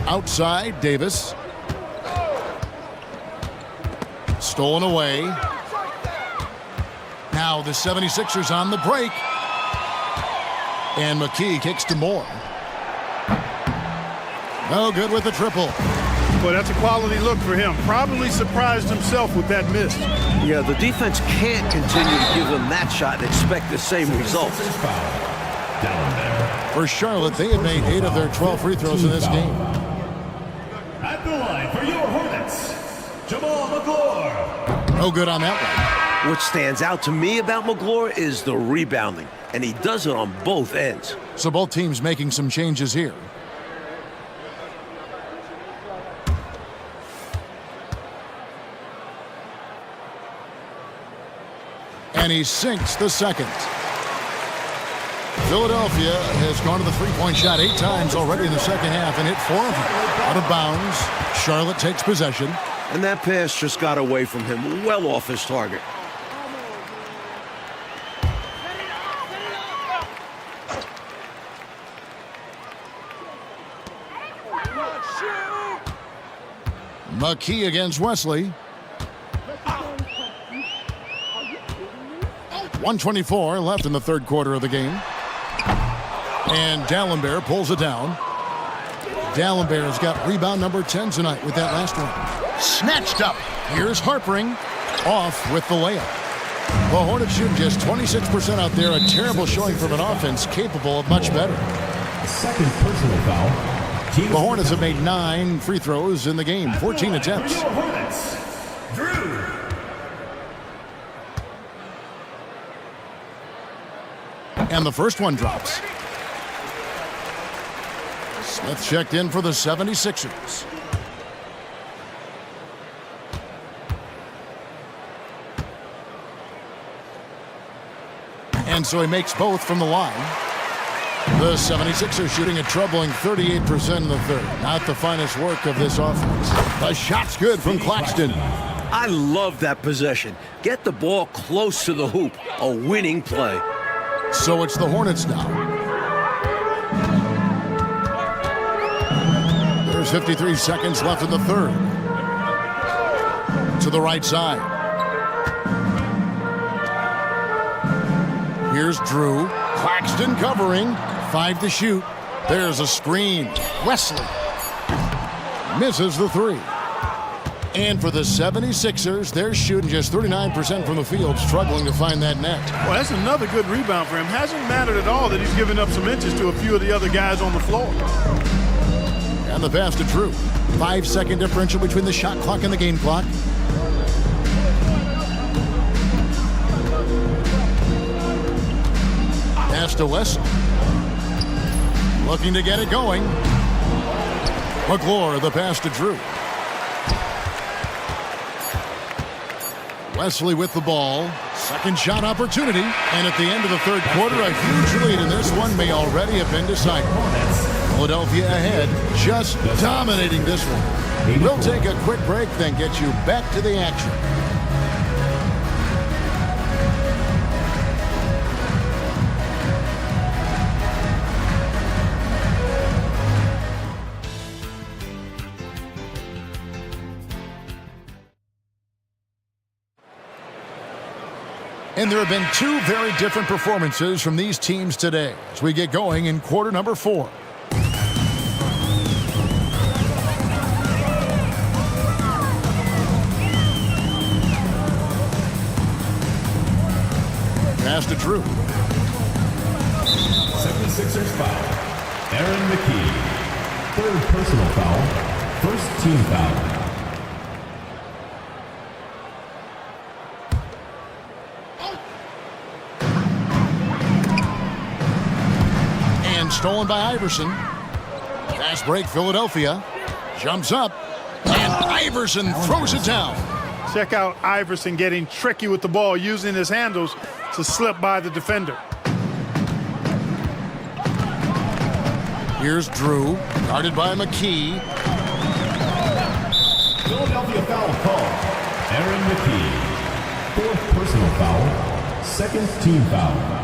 Outside, Davis. Stolen away. Now the 76ers on the break. And McKee kicks to Moore. No good with the triple. Well, that's a quality look for him. Probably surprised himself with that miss. Yeah, the defense can't continue to give him that shot and expect the same result. Down there. For Charlotte, they have made 8 of their 12 free throws in this game. At the line for your Hornets, Jamal McClure. No good on that one. What stands out to me about McClure is the rebounding, and he does it on both ends. So both teams making some changes here. And he sinks the second. Philadelphia has gone to the three-point shot 8 times already in the second half and hit 4 of them. Out of bounds. Charlotte takes possession. And that pass just got away from him, well off his target. McKee against Wesley. 1:24 left in the third quarter of the game. And Dallenberg pulls it down. Dallenberg has got rebound number 10 tonight with that last one. Snatched up. Here's Harpering. Off with the layup. The Hornets shooting just 26% out there. A terrible showing from an offense capable of much better. Second personal foul. The Hornets have made 9 free throws in the game. 14 attempts. Your Hornets, Drew. And the first one drops. Smith checked in for the 76ers. And so he makes both from the line. The 76ers shooting a troubling 38% in the third. Not the finest work of this offense. The shot's good from Claxton. I love that possession. Get the ball close to the hoop. A winning play. So it's the Hornets now. There's 53 seconds left in the third. To the right side. Here's Drew. Claxton covering. 5 to shoot. There's a screen. Wesley misses the three. And for the 76ers, they're shooting just 39% from the field, struggling to find that net. Well, that's another good rebound for him. Hasn't mattered at all that he's given up some inches to a few of the other guys on the floor. And the pass to Drew. 5-second differential between the shot clock and the game clock. Pass to Wesley. Looking to get it going. McClure, the pass to Drew. Wesley with the ball. Second shot opportunity. And at the end of the third quarter, a huge lead, and this one may already have been decided. Philadelphia ahead, just dominating this one. We'll take a quick break, then get you back to the action. And there have been two very different performances from these teams today as we get going in quarter number 4. Pass to Drew. 76ers foul. Aaron McKee. Third personal foul. First team foul. Stolen by Iverson. Fast break, Philadelphia. Jumps up. And Iverson throws it down. Check out Iverson getting tricky with the ball, using his handles to slip by the defender. Here's Drew, guarded by McKee. Philadelphia foul call. Aaron McKee. Fourth personal foul. Second team foul.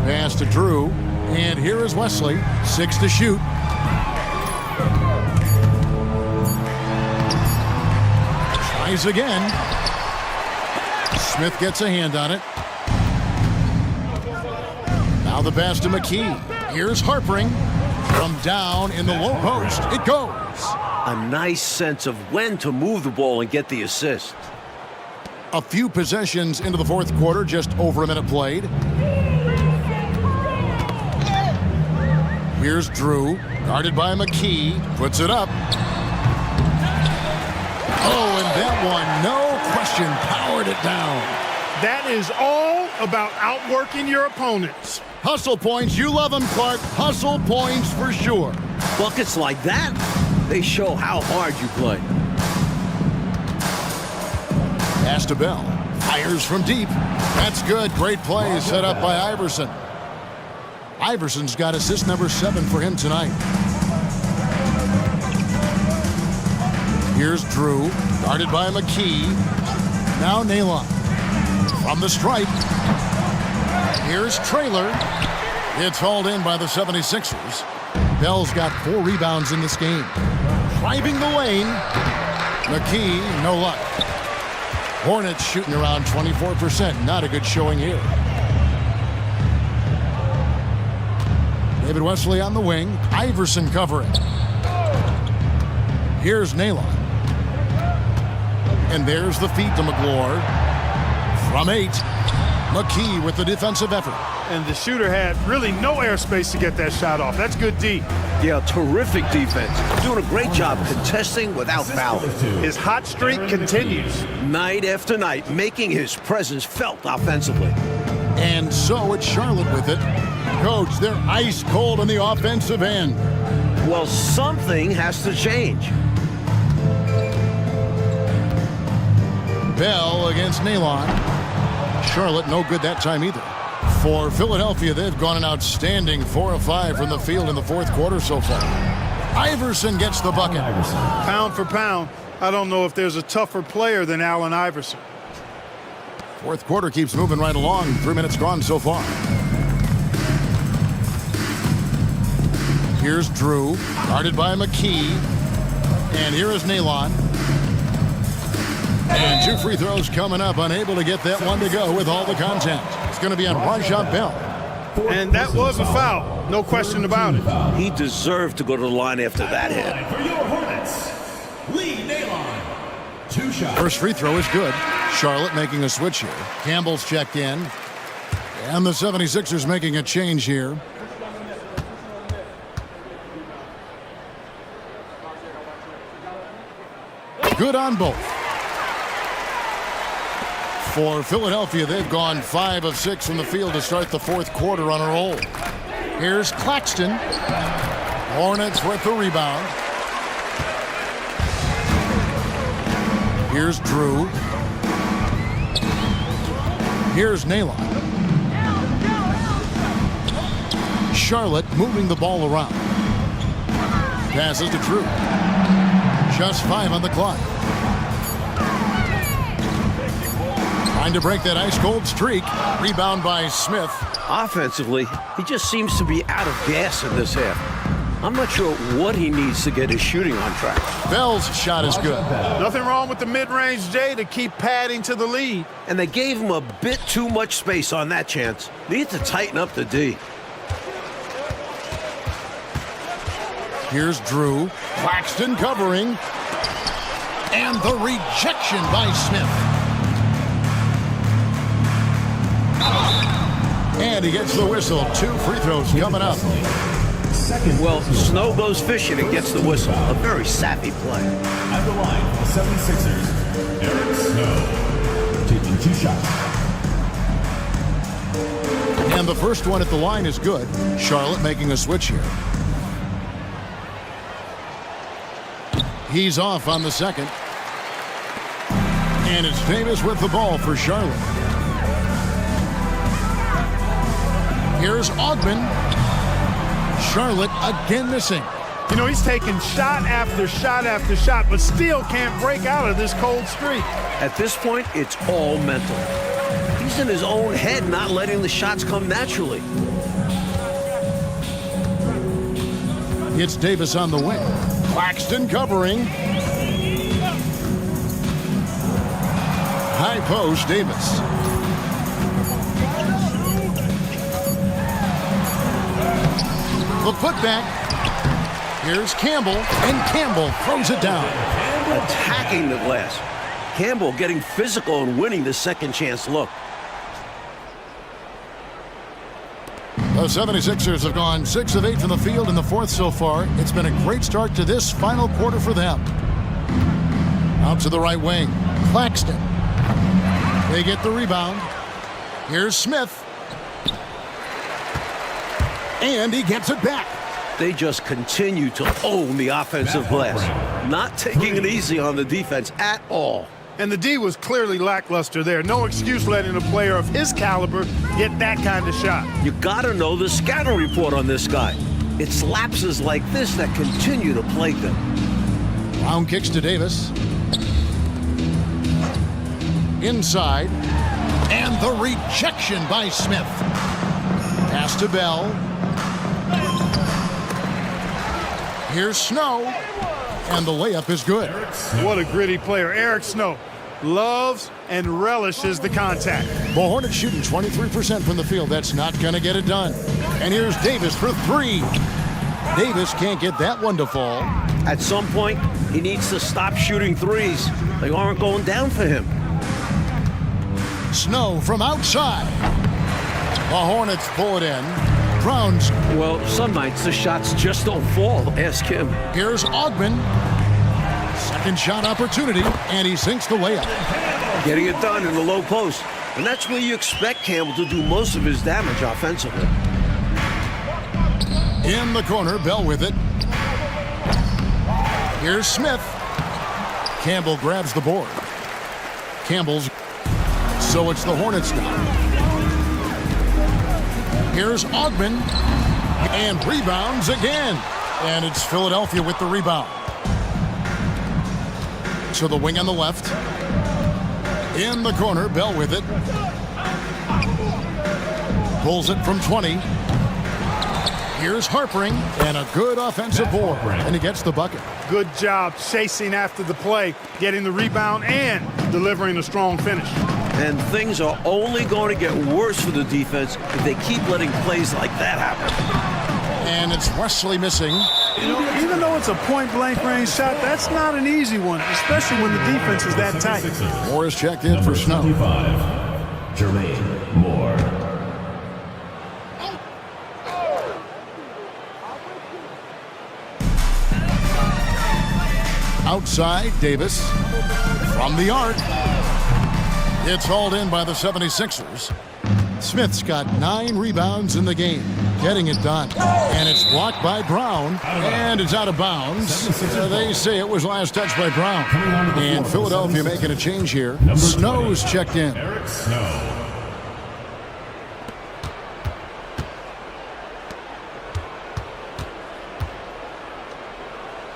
Pass to Drew, and here is Wesley, 6 to shoot. Tries again. Smith gets a hand on it. Now the pass to McKee. Here's Harpering. From down in the low post, it goes. A nice sense of when to move the ball and get the assist. A few possessions into the fourth quarter, just over a minute played. Here's Drew, guarded by McKee, puts it up. Oh, and that one, no question, powered it down. That is all about outworking your opponents. Hustle points, you love them, Clark. Hustle points for sure. Buckets like that, they show how hard you play. Pass to Bell, fires from deep. That's good, great play set up by Iverson. Iverson's got assist number 7 for him tonight. Here's Drew, guarded by McKee. Now Nalon. From the stripe. Here's Traylor. It's hauled in by the 76ers. Bell's got 4 rebounds in this game. Driving the lane. McKee, no luck. Hornets shooting around 24%. Not a good showing here. David Wesley on the wing. Iverson covering. Here's Nalon. And there's the feed to McClure. From 8, McKee with the defensive effort. And the shooter had really no airspace to get that shot off. That's good D. Yeah, terrific defense. Doing a great job contesting without fouling. His hot streak continues. Night after night, making his presence felt offensively. And so it's Charlotte with it. Coach, they're ice cold on the offensive end. Well, something has to change. Bell against Nalon. Charlotte no good that time either. For Philadelphia, they've gone an outstanding 4 of 5 from the field in the fourth quarter so far. Iverson gets the bucket. Pound for pound, I don't know if there's a tougher player than Allen Iverson. Fourth quarter keeps moving right along. 3 minutes gone so far. Here's Drew, guarded by McKee. And here is Nalon. And 2 free throws coming up, unable to get that one to go with all the contact. It's going to be on Rajah Bell. And that was a foul, no question about it. He deserved to go to the line after that hit. For your Hornets, Lee Nalon. 2 shots. First free throw is good. Charlotte making a switch here. Campbell's checked in. And the 76ers making a change here. Good on both. For Philadelphia, they've gone 5 of 6 from the field to start the fourth quarter on a roll. Here's Claxton. Hornets with the rebound. Here's Drew. Here's Nalon. Charlotte moving the ball around. Passes to Drew. Just 5 on the clock. Trying to break that ice-cold streak. Rebound by Smith. Offensively, he just seems to be out of gas in this half. I'm not sure what he needs to get his shooting on track. Bell's shot is good. Nothing wrong with the mid-range J to keep padding to the lead. And they gave him a bit too much space on that chance. Need to tighten up the D. Here's Drew. Claxton covering. And the rejection by Smith. And he gets the whistle. 2 free throws coming up. Well, Snow goes fishing and gets the whistle. A very savvy play. At the line for the 76ers, Eric Snow. Taking 2 shots. And the first one at the line is good. Charlotte making a switch here. He's off on the second. And it's Davis with the ball for Charlotte. Here's Ogman. Charlotte again missing. You know, he's taking shot after shot after shot, but still can't break out of this cold streak. At this point, it's all mental. He's in his own head, not letting the shots come naturally. It's Davis on the wing. Claxton covering. High post, Davis. The putback. Here's Campbell, and Campbell throws it down. Attacking the glass. Campbell getting physical and winning the second chance look. The 76ers have gone 6 of 8 from the field in the fourth so far. It's been a great start to this final quarter for them. Out to the right wing. Claxton. They get the rebound. Here's Smith. And he gets it back. They just continue to own the offensive glass. Not taking it easy on the defense at all. And the D was clearly lackluster there. No excuse letting a player of his caliber get that kind of shot. You gotta know the scouting report on this guy. It's lapses like this that continue to plague them. Round kicks to Davis. Inside. And the rejection by Smith. Pass to Bell. Here's Snow. And the layup is good. What a gritty player. Eric Snow loves and relishes the contact. The Hornets shooting 23% from the field. That's not going to get it done. And here's Davis for 3. Davis can't get that one to fall. At some point, he needs to stop shooting threes. They aren't going down for him. Snow from outside. The Hornets pull it in. Browns. Well, some nights the shots just don't fall. Ask him. Here's Ogman. Second shot opportunity, and he sinks the layup. Getting it done in the low post. And that's where you expect Campbell to do most of his damage offensively. In the corner, Bell with it. Here's Smith. Campbell grabs the board. Campbell's. So it's the Hornets now. Here's Ogman. And rebounds again. And it's Philadelphia with the rebound. So the wing on the left. In the corner, Bell with it. Pulls it from 20. Here's Harpering, and a good offensive board, and he gets the bucket. Good job chasing after the play, getting the rebound, and delivering a strong finish. And things are only going to get worse for the defense if they keep letting plays like that happen. And it's Wesley missing. You know, even though it's a point-blank range shot, that's not an easy one, especially when the defense is that tight. Moore is checked in for Snow. 25, Jermaine Moore. Outside, Davis. From the arc. It's hauled in by the 76ers. Smith's got 9 rebounds in the game, getting it done. And it's blocked by Brown, and it's out of bounds. They say it was last touched by Brown. And Philadelphia making a change here. Snow's checked in. Eric Snow.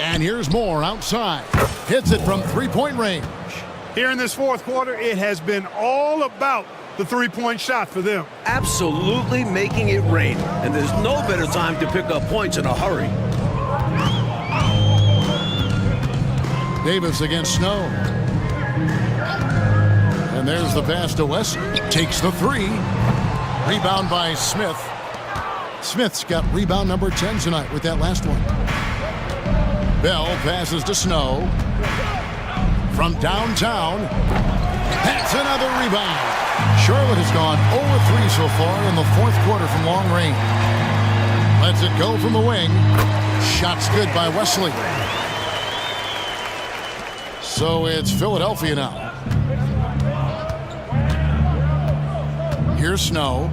And here's Moore outside. Hits it from three-point range. Here in this fourth quarter, it has been all about the three-point shot for them. Absolutely making it rain, and there's no better time to pick up points in a hurry. Davis against Snow. And there's the pass to Wesley. Takes the three. Rebound by Smith. Smith's got rebound number 10 tonight with that last one. Bell passes to Snow. From downtown. That's another rebound. Charlotte has gone 0-3 so far in the fourth quarter from long range. Lets it go from the wing. Shot's good by Wesley. So it's Philadelphia now. Here's Snow.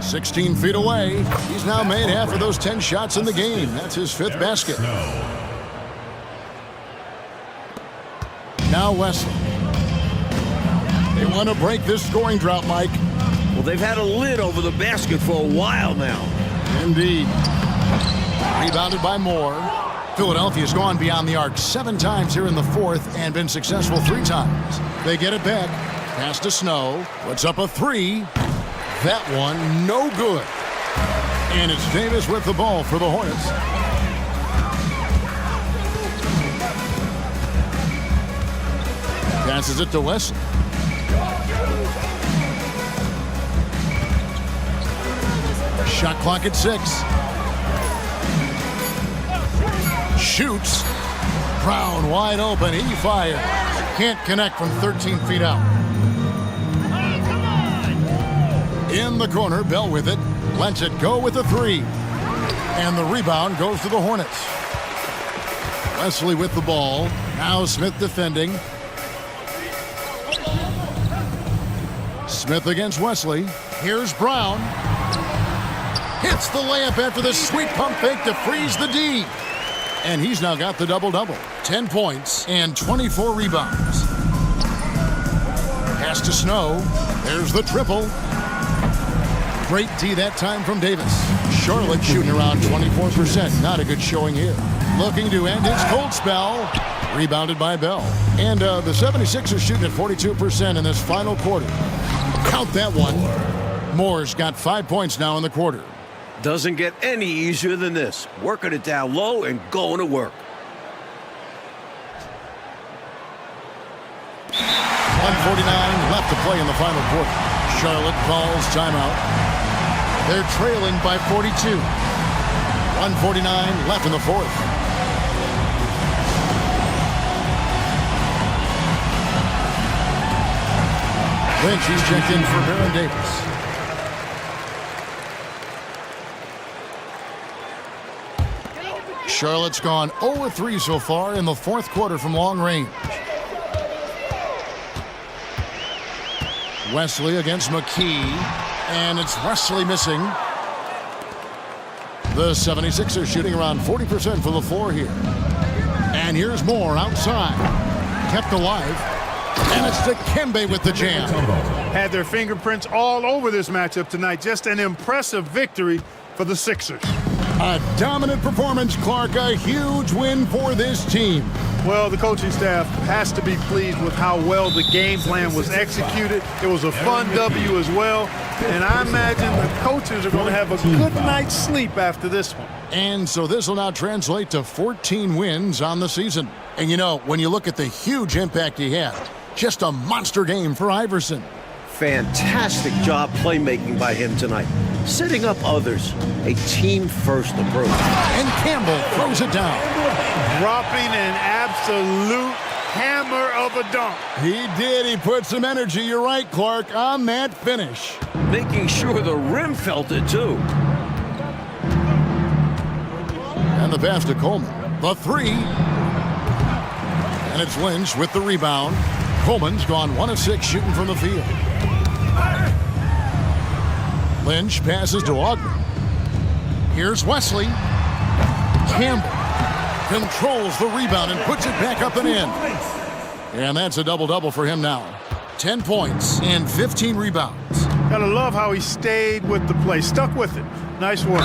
"16 feet away. He's now made half of those 10 shots in the game. That's his 5th basket. Now Wesley. They want to break this scoring drought, Mike. Well, they've had a lid over the basket for a while now. Indeed. Rebounded by Moore. Philadelphia's gone beyond the arc 7 times here in the fourth and been successful 3 times. They get it back. Pass to Snow. Puts up a 3. That one, no good. And it's Davis with the ball for the Hornets. Passes it to Wesley. Shot clock at 6. Shoots. Brown wide open. He fires. Can't connect from 13 feet out. In the corner, Bell with it. Lets it go with the 3. And the rebound goes to the Hornets. Wesley with the ball. Now Smith defending. Smith against Wesley. Here's Brown. Hits the layup after the sweet pump fake to freeze the D. And he's now got the double-double. 10 points and 24 rebounds. Pass to Snow. There's the triple. Great D that time from Davis. Charlotte shooting around 24%. Not a good showing here. Looking to end his cold spell. Rebounded by Bell. And the 76ers shooting at 42% in this final quarter. Count that one. Moore's got 5 points now in the quarter. Doesn't get any easier than this. Working it down low and going to work. 1:49 left to play in the final quarter. Charlotte calls timeout. They're trailing by 42. 1:49 left in the fourth. Lynch, he's checked in for Baron Davis. Charlotte's gone 0-3 so far in the fourth quarter from long range. Wesley against McKee, and it's Wesley missing. The 76ers shooting around 40% from the floor here. And here's Moore outside. Kept alive. And it's Dikembe with the jam. Had their fingerprints all over this matchup tonight. Just an impressive victory for the Sixers. A dominant performance, Clark. A huge win for this team. Well, the coaching staff has to be pleased with how well the game plan was executed. It was a fun W as well. And I imagine the coaches are going to have a good night's sleep after this one. And so this will now translate to 14 wins on the season. And you know, when you look at the huge impact he had, just a monster game for Iverson. Fantastic job playmaking by him tonight. Setting up others. A team-first approach. And Campbell throws it down. Dropping an absolute hammer of a dunk. He did. He put some energy, you're right, Clark, on that finish. Making sure the rim felt it, too. And the pass to Coleman. The three. And it's Lynch with the rebound. Coleman's gone 1 of 6 shooting from the field. Lynch passes to Ogden. Here's Wesley. Campbell controls the rebound and puts it back up and in. And that's a double-double for him now. 10 points and 15 rebounds. Gotta love how he stayed with the play. Stuck with it. Nice work.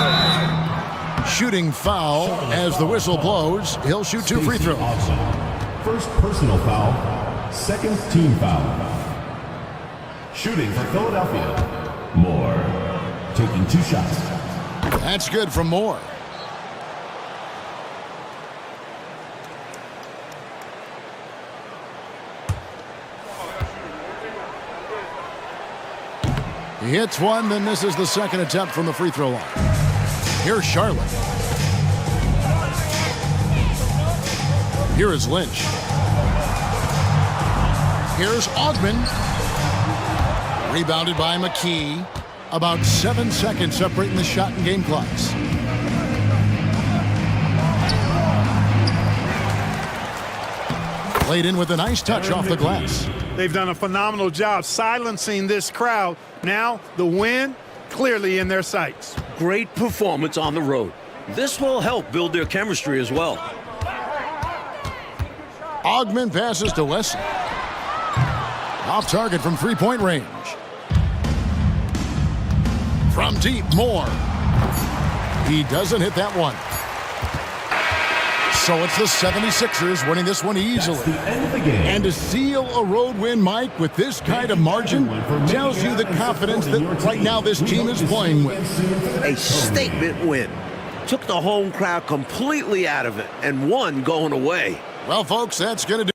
Shooting foul as the whistle blows. He'll shoot 2 free throws. First personal foul, second team foul. Shooting for Philadelphia, Moore. Taking 2 shots. That's good from Moore. He hits one, then misses the second attempt from the free throw line. Here's Charlotte. Here is Lynch. Here's Ogden. Rebounded by McKee. About 7 seconds separating the shot and game clocks. Laid in with a nice touch off the glass. They've done a phenomenal job silencing this crowd. Now, the win clearly in their sights. Great performance on the road. This will help build their chemistry as well. Ogden passes to Wesley. Off target from three-point range. From deep, Moore. He doesn't hit that one. So it's the 76ers winning this one easily. That's the end of the game. And to seal a road win, Mike, with this kind of margin, tells you the confidence that right now this team is playing with. A statement win. Took the home crowd completely out of it and won going away. Well, folks, that's going to do